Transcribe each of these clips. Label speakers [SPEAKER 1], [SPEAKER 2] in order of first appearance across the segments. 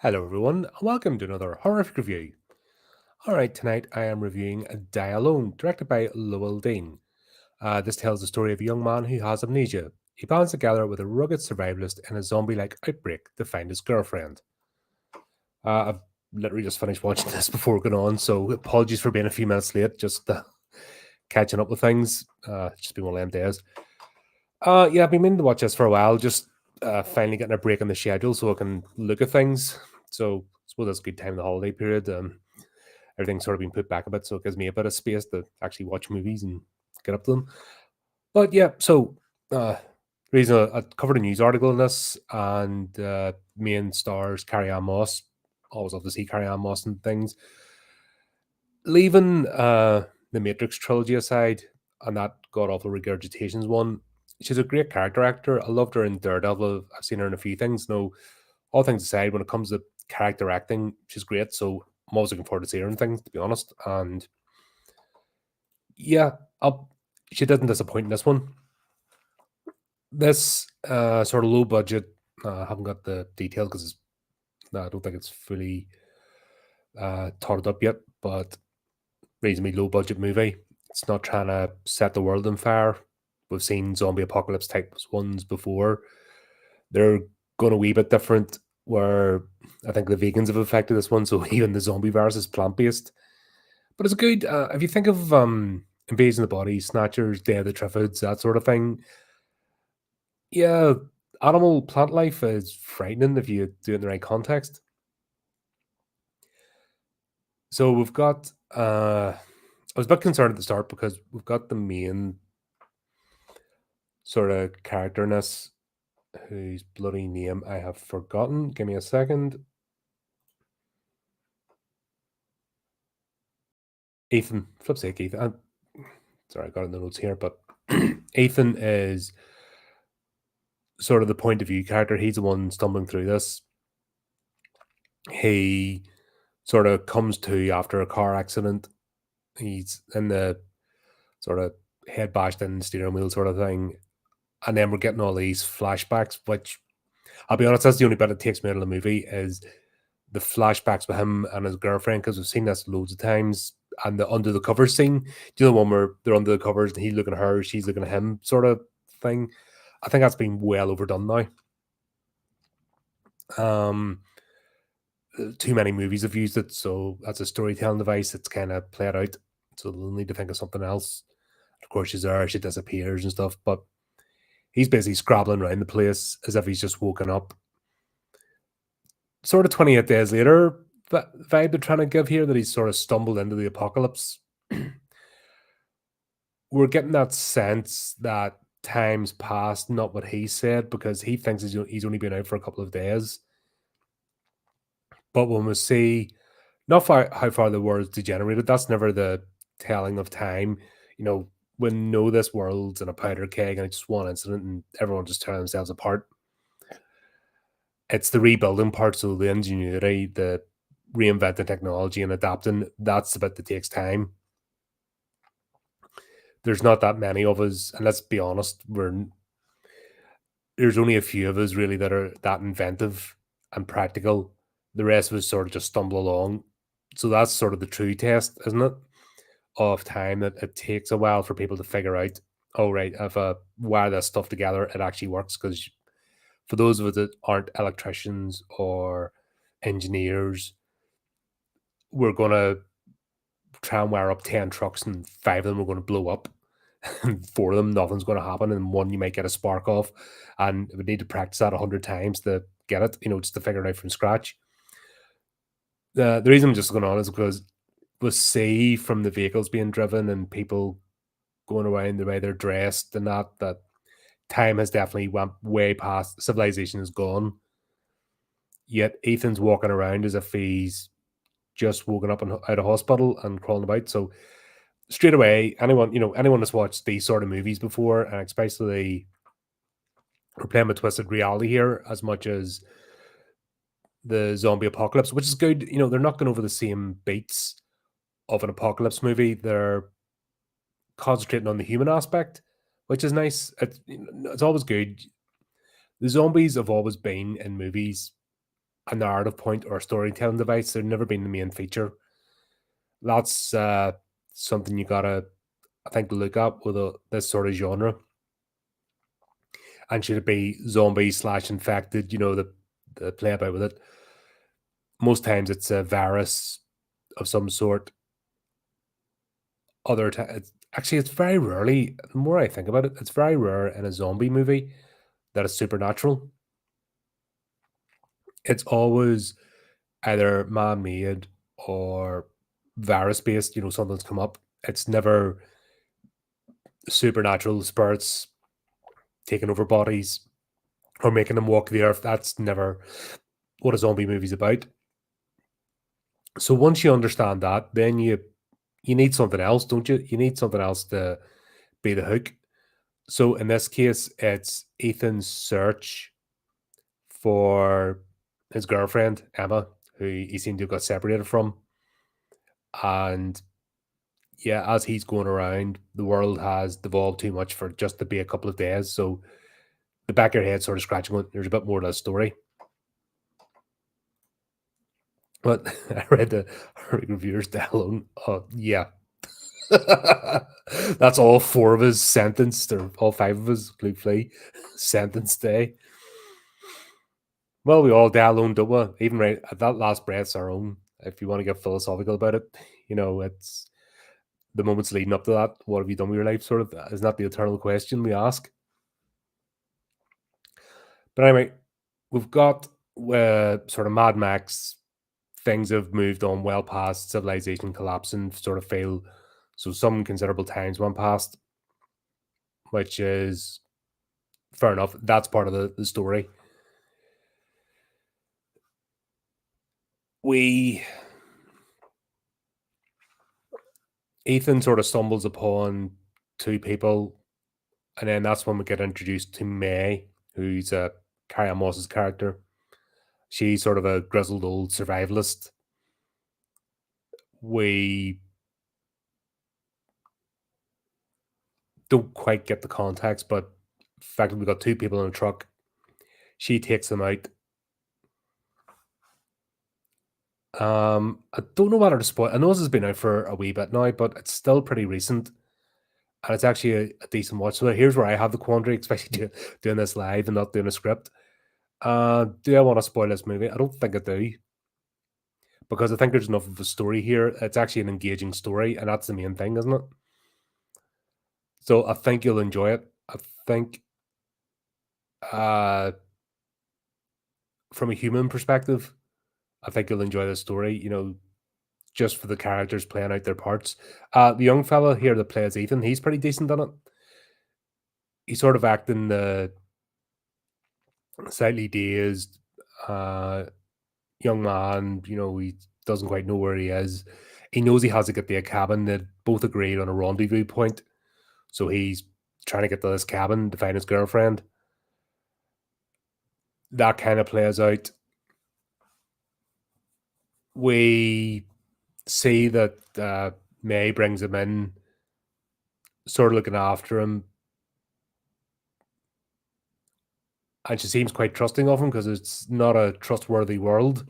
[SPEAKER 1] Hello, everyone, and welcome to another horrific review. Alright, tonight I am reviewing Die Alone, directed by Lowell Dean. This tells the story of a young man who has amnesia. He bands together with a rugged survivalist in a zombie like outbreak to find his girlfriend. I've literally just finished watching this before going on, so apologies for being a few minutes late, just catching up with things. It's just been one of them days. Yeah, I've been meaning to watch this for a while, just finally getting a break in the schedule so I can look at things. So I suppose that's a good time in the holiday period. Everything's sort of been put back a bit, so it gives me a bit of space to actually watch movies and get up to them. But yeah, so reason I covered a news article in this, and main stars Carrie Ann Moss. Always love to see Carrie Ann Moss and things. Leaving the Matrix trilogy aside, and that god awful regurgitations one, she's a great character actor. I loved her in Daredevil. I've seen her in a few things. No, all things aside, when it comes to character acting, she's great. So I'm always looking forward to seeing her in things, to be honest. And yeah, she didn't disappoint in this one. This sort of low budget, I haven't got the details because I don't think it's fully thought up yet, but reasonably low budget movie. It's not trying to set the world on fire. We've seen zombie apocalypse type ones before. They're going a wee bit different, where I think the vegans have affected this one, so even the zombie virus is plant based. But it's good. If you think of Invasion of the Body, Snatchers, Day of the Triffids, that sort of thing, yeah, animal plant life is frightening if you do it in the right context. So we've got. I was a bit concerned at the start because we've got the main sort of character in this, whose bloody name I have forgotten. Give me a second. Ethan. Flip's sake, Ethan. Sorry, I got it in the notes here, but Ethan is sort of the point of view character. He's the one stumbling through this. He sort of comes to after a car accident. He's in the sort of head bashed in steering wheel sort of thing. And then we're getting all these flashbacks, which I'll be honest, that's the only bit that takes me out of the movie is the flashbacks with him and his girlfriend, because we've seen this loads of times. And the under the covers scene, do you know the one where they're under the covers and he's looking at her, she's looking at him, sort of thing? I think that's been well overdone now. Too many movies have used it, so as a storytelling device, it's kind of played out. So they'll need to think of something else. Of course, she's there, she disappears and stuff, but he's basically scrabbling around the place as if he's just woken up. Sort of 28 days later vibe they're trying to give here, that he's sort of stumbled into the apocalypse. We're getting that sense that time's passed, not what he said, because he thinks he's only been out for a couple of days. But when we see not how far the world's degenerated, that's never the telling of time. You know, we know this world's in a powder keg and it's just one incident and everyone just tearing themselves apart. It's the rebuilding part, so the ingenuity, the reinventing technology and adapting, that's the bit that takes time. There's not that many of us, and let's be honest, there's only a few of us really that are that inventive and practical. The rest of us sort of just stumble along. So that's sort of the true test, isn't it? Of time, that it takes a while for people to figure out, oh, right, if I wire this stuff together, it actually works. Because for those of us that aren't electricians or engineers, we're going to try and wire up 10 trucks and five of them are going to blow up. And four of them, nothing's going to happen. And one, you might get a spark off. And we need to practice that 100 times to get it, just to figure it out from scratch. The reason I'm just going on is because we see from the vehicles being driven and people going around the way they're dressed and that time has definitely went way past. Civilization is gone. Yet Ethan's walking around as if he's just woken up out of hospital and crawling about. So straight away, anyone that's watched these sort of movies before, and especially we're playing with twisted reality here as much as the zombie apocalypse, which is good. They're not going over the same beats of an apocalypse movie. They're concentrating on the human aspect, which is nice. It's always good. The zombies have always been in movies a narrative point or a storytelling device. They've never been the main feature. That's something you gotta, I think, look up with this sort of genre. And should it be zombie slash infected? The play about with it. Most times it's a virus of some sort. Other times, actually, it's very rarely. The more I think about it, it's very rare in a zombie movie that is supernatural. It's always either man-made or virus-based. Something's come up. It's never supernatural spirits taking over bodies or making them walk the earth. That's never what a zombie movie's about. So once you understand that, then you need something else, don't you? You need something else to be the hook. So in this case, it's Ethan's search for his girlfriend, Emma, who he seemed to have got separated from. And yeah, as he's going around, the world has devolved too much for just to be a couple of days. So the back of your head sort of scratching going, there's a bit more to the story. But I read the reviewers down alone. Oh, yeah. That's all four of his sentenced, or all five of his, Luke Flea, sentenced day. Well, we all die alone, don't we? Even right at that last breath's our own. If you want to get philosophical about it, it's the moments leading up to that. What have you done with your life? Sort of, is that the eternal question we ask? But anyway, we've got sort of Mad Max. Things have moved on well past civilization collapsing, sort of fail. So some considerable times went past, which is fair enough. That's part of the story. Ethan sort of stumbles upon two people, and then that's when we get introduced to May, who's Carrie Moss's character. She's sort of a grizzled old survivalist. We don't quite get the context, but effectively we've got two people in a truck. She takes them out. I don't know whether to spoil. I know this has been out for a wee bit now, but it's still pretty recent, and it's actually a decent watch. So here's where I have the quandary, especially doing this live and not doing a script. Do I want to spoil this movie? I don't think I do, because I think there's enough of a story here. It's actually an engaging story, and that's the main thing, isn't it? So I think you'll enjoy it. I think, uh, from a human perspective, I think you'll enjoy the story. Just for the characters playing out their parts. The young fella here that plays Ethan, he's pretty decent in it. He's sort of acting the slightly dazed young man. He doesn't quite know where he is. He knows he has to get to a cabin. They both agreed on a rendezvous point. So he's trying to get to this cabin to find his girlfriend. That kind of plays out. We see that May brings him in, sort of looking after him. And she seems quite trusting of him because it's not a trustworthy world.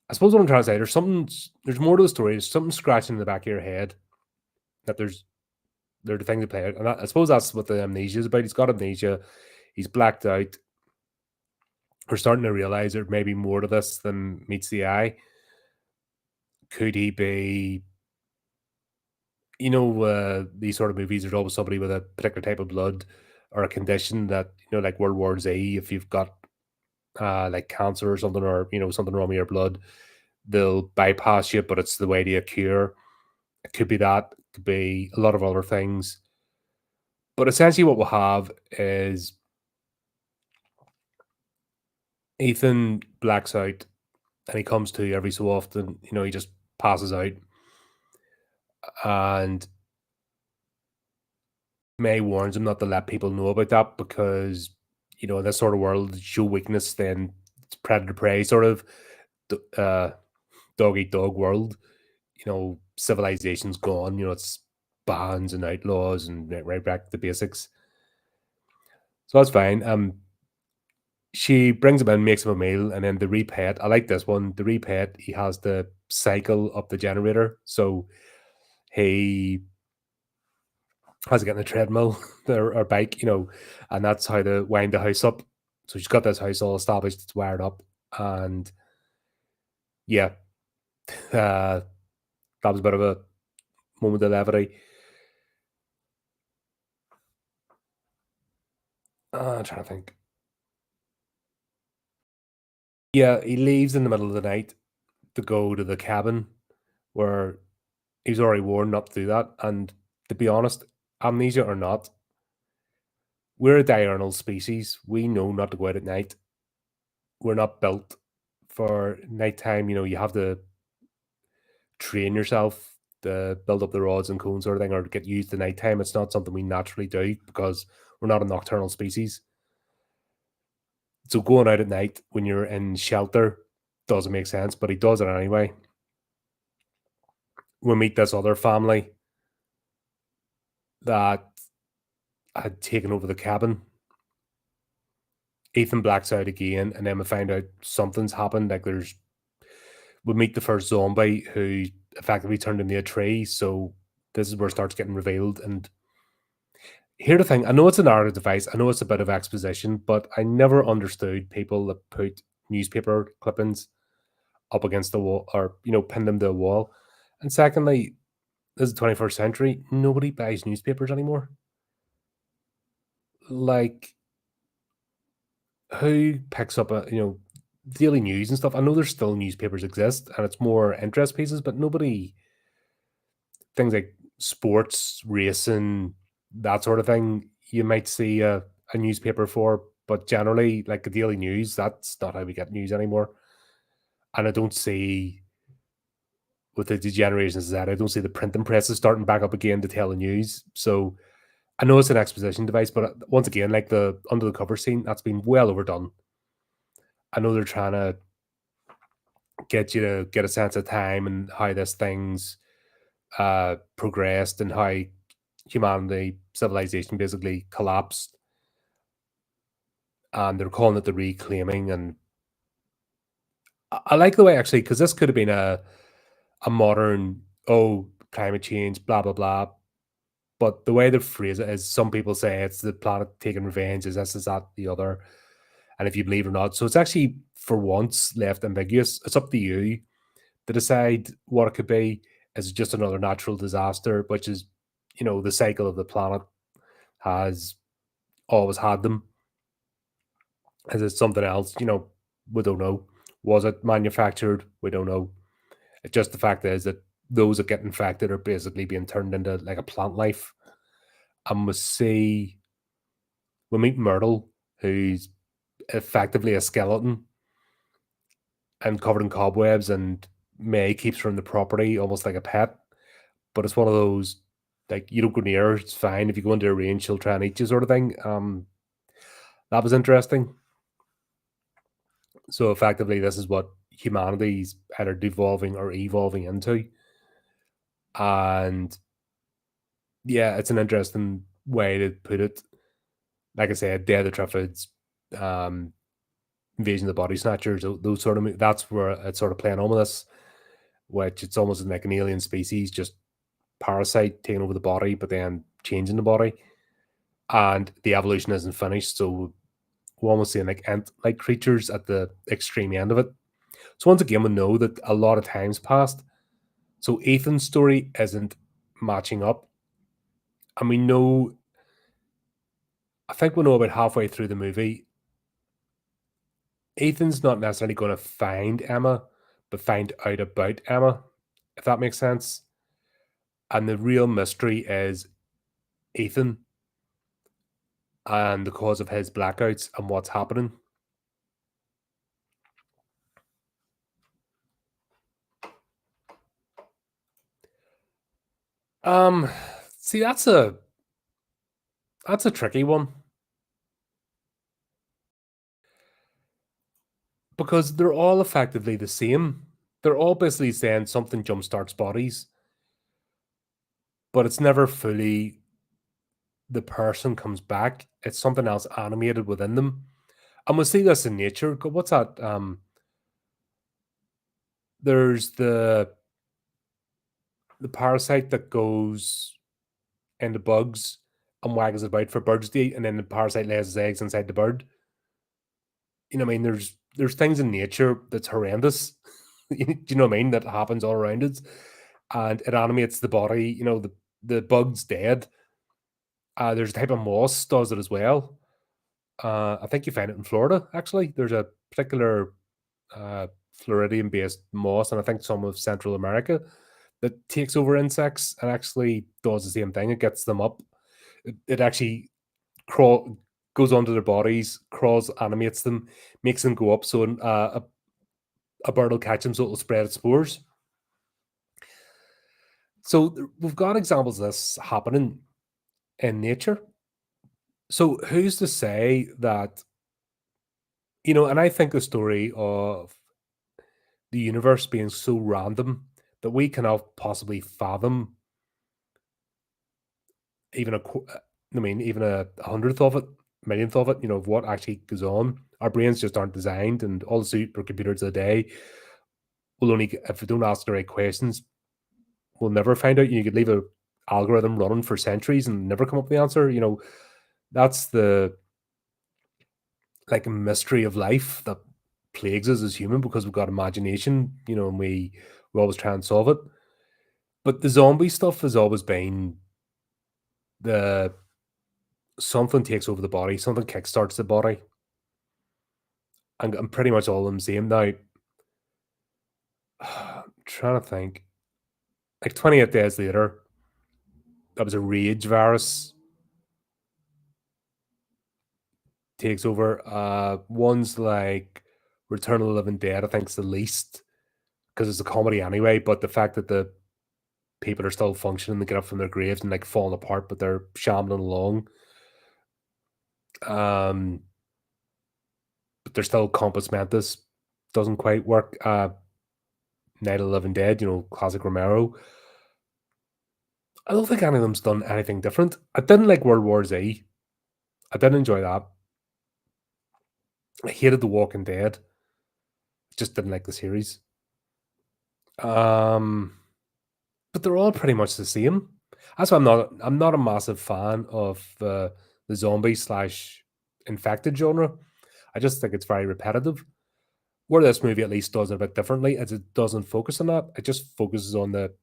[SPEAKER 1] I suppose what I'm trying to say, there's more to the story. There's something scratching in the back of your head that they're the thing to play out. And I suppose that's what the amnesia is about. He's got amnesia. He's blacked out. We're starting to realize there may be more to this than meets the eye. Could he be, these sort of movies, there's always somebody with a particular type of blood or a condition that, like World War Z, if you've got like cancer or something, or something wrong with your blood, they'll bypass you, but it's the way to a cure. It could be that, it could be a lot of other things. But essentially what we'll have is Ethan blacks out and he comes to every so often. He just passes out. And May warns him not to let people know about that because, in this sort of world, show weakness, then it's predator prey sort of dog eat dog world. Civilization's gone. It's bans and outlaws and right back to the basics. So that's fine. She brings him in, makes him a meal, and then the repet. I like this one. The repet, he has the cycle up the generator. So he has to get in the treadmill or bike, and that's how to wind the house up. So she's got this house all established, it's wired up. And yeah, that was a bit of a moment of levity. I'm trying to think. Yeah, he leaves in the middle of the night to go to the cabin where he's already warned not to do that. And to be honest, amnesia or not, we're a diurnal species. We know not to go out at night. We're not built for nighttime. You have to train yourself to build up the rods and cones sort of thing, or get used to nighttime. It's not something we naturally do because we're not a nocturnal species. So going out at night when you're in shelter doesn't make sense, but he does it anyway. We meet this other family that had taken over the cabin. Ethan blacks out again, and then we find out something's happened. Like we meet the first zombie who effectively turned into a tree. So this is where it starts getting revealed. And here the thing, I know it's a narrative device, I know it's a bit of exposition, but I never understood people that put newspaper clippings up against the wall or pin them to a wall. And secondly, this is the 21st century. Nobody buys newspapers anymore. Like, who picks up daily news and stuff? I know there's still newspapers exist and it's more interest pieces, but nobody, things like sports, racing, that sort of thing, you might see a newspaper for, but generally, like the daily news, that's not how we get news anymore. And I don't see, with the degenerations that, I don't see the printing presses starting back up again to tell the news. So I know it's an exposition device, but once again, like the under the cover scene, that's been well overdone. I know they're trying to get you to get a sense of time and how this thing's progressed and how humanity, civilization basically collapsed. And they're calling it the reclaiming. And I like the way, actually, because this could have been a modern, oh, climate change, blah, blah, blah. But the way they phrase it is some people say it's the planet taking revenge, is this, is that, the other. And if you believe it or not. So it's actually, for once, left ambiguous. It's up to you to decide what it could be. Is it just another natural disaster, which is, the cycle of the planet has always had them? Is it something else? We don't know. Was it manufactured? We don't know. It just, the fact is that those that get infected are basically being turned into like a plant life. And we meet Myrtle, who's effectively a skeleton and covered in cobwebs, and May keeps her in the property almost like a pet. But it's one of those, like, you don't go near her, it's fine. If you go into a range, she'll try and eat you, sort of thing. That was interesting. So effectively, this is what humanity's either devolving or evolving into. And yeah, it's an interesting way to put it. Like I said, Day of the Triffids, um, Invasion of the Body Snatchers, those sort of, that's where it's sort of playing on with this, which it's almost like an alien species, just parasite taking over the body, but then changing the body. And the evolution isn't finished, so we're almost seeing like ant-like creatures at the extreme end of it. So once again, we know that a lot of time's passed. So Ethan's story isn't matching up. And we know, I think we know about halfway through the movie, Ethan's not necessarily going to find Emma, but find out about Emma, if that makes sense. And the real mystery is Ethan and the cause of his blackouts and what's happening. Um, See, that's a tricky one because they're all effectively the same. They're all basically saying something jumpstarts bodies, but it's never fully the person comes back. It's something else animated within them. And we'll see this in nature. What's that? There's the parasite that goes into bugs and waggles it about for birds to eat, and then the parasite lays its eggs inside the bird. You know what I mean? There's things in nature that's horrendous. Do you know what I mean? That happens all around us, and it animates the body. You know, the bug's dead. There's a type of moss does it as well. I think you find it in Florida. Actually, there's a particular Floridian-based moss, and I think some of Central America that takes over insects and actually does the same thing. It gets them up. It actually crawl goes onto their bodies, crawls, animates them, makes them go up. So a bird will catch them, so it'll spread its spores. So we've got examples of this happening in nature. So who's to say that, and I think the story of the universe being so random that we cannot possibly fathom even even a hundredth of it, millionth of it, of what actually goes on. Our brains just aren't designed, and all the supercomputers of the day will only, if we don't ask the right questions, we'll never find out. You could leave a algorithm running for centuries and never come up with the answer. That's the like a mystery of life that plagues us as human because we've got imagination, and we always try and solve it. But the zombie stuff has always been the something takes over the body, something kickstarts the body. And I'm pretty much all I'm seeing now. I'm trying to think. Like 28 days later, that was a rage virus takes over. Ones like Return of the Living Dead, I think, is the least because it's a comedy anyway. But the fact that the people are still functioning, they get up from their graves and like falling apart, but they're shambling along. But they're still compos mentis, doesn't quite work. Night of the Living Dead, classic Romero. I don't think any of them's done anything different. I didn't like World War Z. I didn't enjoy that. I hated The Walking Dead. Just didn't like the series. But they're all pretty much the same. That's why I'm not a massive fan of the zombie slash infected genre. I just think it's very repetitive. Where this movie at least does it a bit differently is it doesn't focus on that. It just focuses on the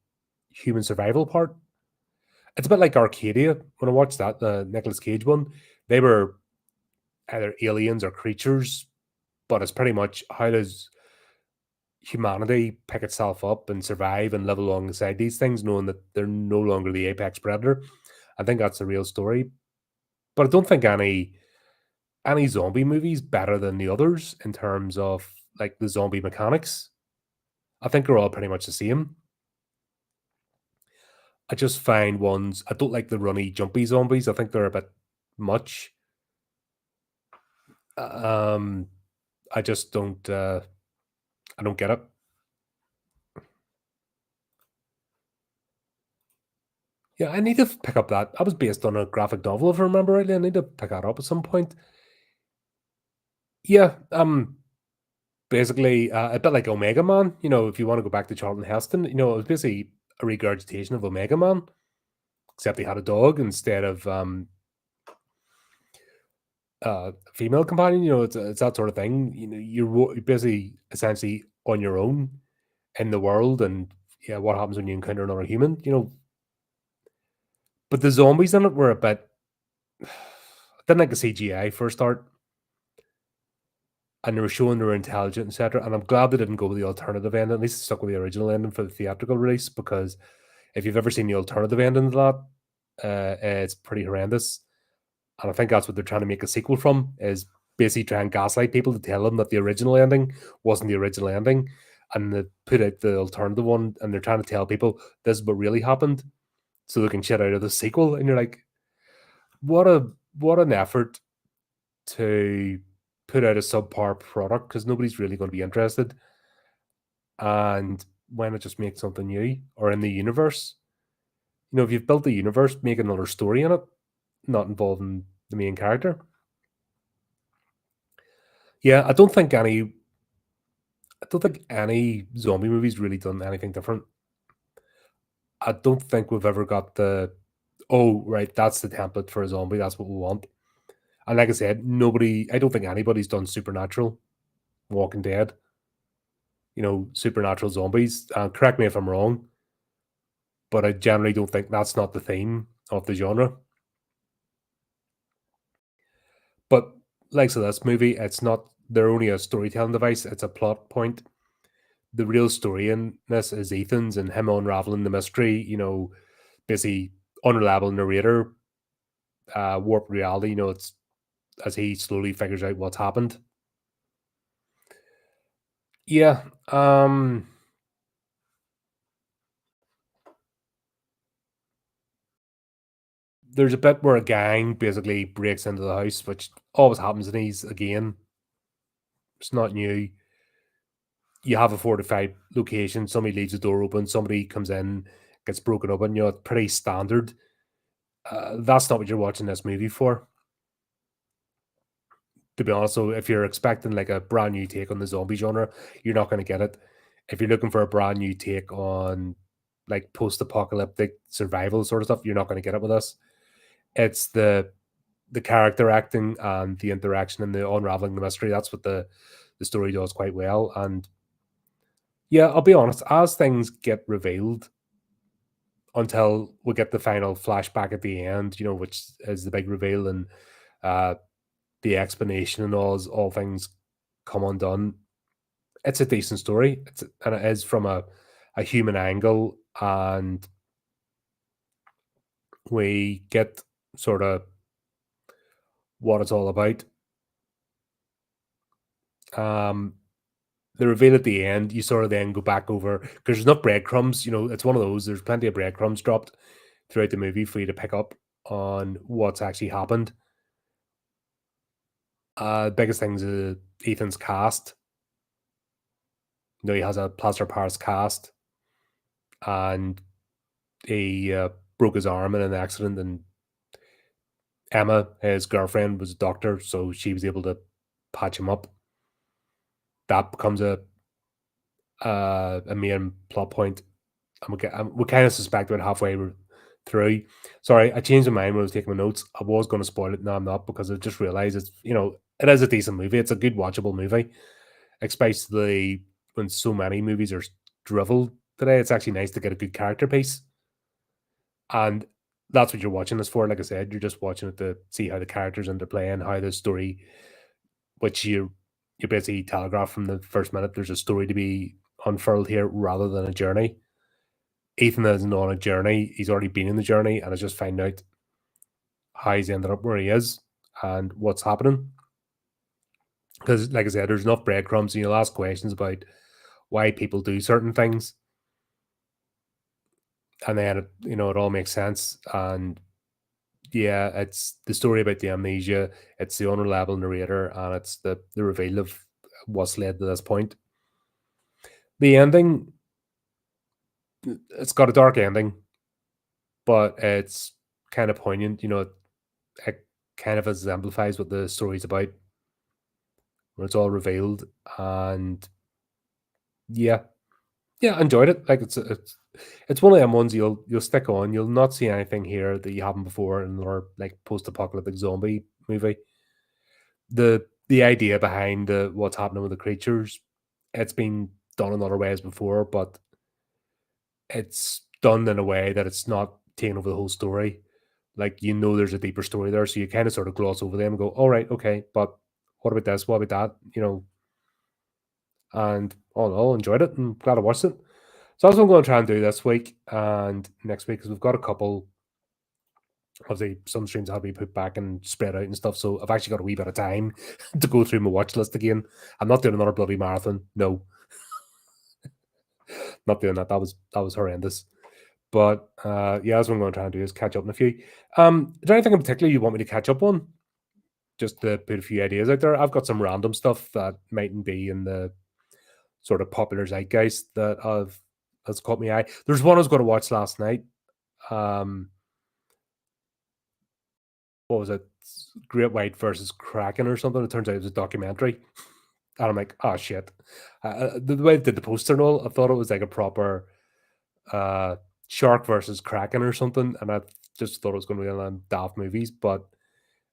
[SPEAKER 1] human survival part. It's a bit like Arcadia. When I watched that, the Nicolas Cage one, they were either aliens or creatures, but it's pretty much how does humanity pick itself up and survive and live alongside these things, knowing that they're no longer the apex predator. I think that's the real story. But I don't think any zombie movie is better than the others in terms of like the zombie mechanics. I think they're all pretty much the same. I just find ones I don't like the runny, jumpy zombies. I think they're a bit much. Um, I just don't. I don't get it. Yeah, I need to pick up that. That was based on a graphic novel, if I remember rightly. I need to pick that up at some point. Yeah, basically a bit like Omega Man. If you want to go back to Charlton Heston, it was basically a regurgitation of Omega Man, except he had a dog instead of female companion. It's that sort of thing. You're basically essentially on your own in the world, and yeah, what happens when you encounter another human? But the zombies in it were a bit. I didn't like the CGI for a start, and they were showing they were intelligent, etc. And I'm glad they didn't go with the alternative ending. At least they stuck with the original ending for the theatrical release, because if you've ever seen the alternative ending to that, it's pretty horrendous. And I think that's what they're trying to make a sequel from, is basically try and gaslight people to tell them that the original ending wasn't the original ending, and they put out the alternative one, and they're trying to tell people this is what really happened, so they can shit out of the sequel. And you're like, what an effort to put out a subpar product because nobody's really going to be interested. And why not just make something new or in the universe? If you've built the universe, make another story in it, not involving the main character. Yeah, I don't think any zombie movie's really done anything different. I don't think we've ever got the, oh, right, that's the template for a zombie, that's what we want. And like I said, I don't think anybody's done Supernatural, Walking Dead, supernatural zombies. Correct me if I'm wrong, but I generally don't think that's not the theme of the genre. But like so this movie, it's not, they're only a storytelling device, it's a plot point. The real story in this is Ethan's and him unraveling the mystery, basically unreliable narrator, warped reality, it's as he slowly figures out what's happened. Yeah. There's a bit where a gang basically breaks into the house, which always happens in these again. It's not new. You have a fortified location, somebody leaves the door open, somebody comes in, gets broken open, it's pretty standard. That's not what you're watching this movie for, to be honest. So if you're expecting like a brand new take on the zombie genre, you're not going to get it. If you're looking for a brand new take on like post-apocalyptic survival sort of stuff, you're not going to get it with us. It's the character acting and the interaction and the unraveling the mystery. That's what the story does quite well. And yeah, I'll be honest, as things get revealed until we get the final flashback at the end, which is the big reveal and uh the explanation and all things come undone. It's a decent story. And it is from a human angle, and we get sort of what it's all about. Um, the reveal at the end, you sort of then go back over because there's enough breadcrumbs. It's one of those. There's plenty of breadcrumbs dropped throughout the movie for you to pick up on what's actually happened. Biggest things is Ethan's cast. He has a plaster Paris cast, and he broke his arm in an accident, and Emma, his girlfriend, was a doctor, so she was able to patch him up. That becomes a main plot point, and we kind of suspect about halfway through. Sorry, I changed my mind when I was taking my notes. I was going to spoil it, now I'm not, because I just realized it is a decent movie. It's a good watchable movie, especially when so many movies are drivel today. It's actually nice to get a good character piece, and that's what you're watching this for. Like I said, you're just watching it to see how the characters interplay and how the story, which you basically telegraph from the first minute. There's a story to be unfurled here rather than a journey. Ethan isn't on a journey; he's already been in the journey, and I just find out how he's ended up where he is and what's happening. Because, like I said, there's enough breadcrumbs, and you'll ask questions about why people do certain things, and then it all makes sense. And yeah, it's the story about the amnesia, it's the unreliable narrator, and it's the reveal of what's led to this point. The ending, it's got a dark ending, but it's kind of poignant. It kind of exemplifies what the story's about when it's all revealed. And yeah, yeah, I enjoyed it. Like it's one of them ones you'll stick on. You'll not see anything here that you haven't before in another like post-apocalyptic zombie movie. The idea behind what's happening with the creatures, it's been done in other ways before, but it's done in a way that it's not taking over the whole story. Like there's a deeper story there, so you kind of sort of gloss over them and go, "All right, okay, but what about this? What about that?" And all in all, enjoyed it and glad I watched it. So that's what I'm going to try and do this week and next week, because we've got a couple. Obviously, some streams have to be put back and spread out and stuff. So I've actually got a wee bit of time to go through my watch list again. I'm not doing another bloody marathon. No, not doing that. That was horrendous. But yeah, that's what I'm going to try and do is catch up on a few. Is there anything in particular you want me to catch up on? Just to put a few ideas out there. I've got some random stuff that mightn't be in the sort of popular zeitgeist that's caught my eye. There's one I was going to watch last night. Um, what was it? Great White versus Kraken or something. It turns out it was a documentary. And I'm like, oh shit. The way they did the poster and all, I thought it was like a proper uh, shark versus Kraken or something. And I just thought it was going to be one of them daft movies, but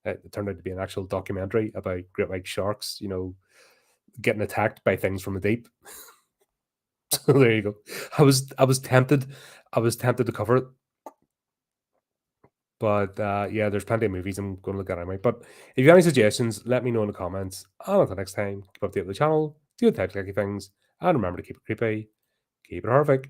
[SPEAKER 1] it turned out to be an actual documentary about great white sharks, getting attacked by things from the deep. So there you go. I was tempted. I was tempted to cover it. But yeah, there's plenty of movies I'm going to look at anyway. But if you have any suggestions, let me know in the comments. And until next time, keep up to date with the channel, do the tech things, and remember to keep it creepy, keep it horrific.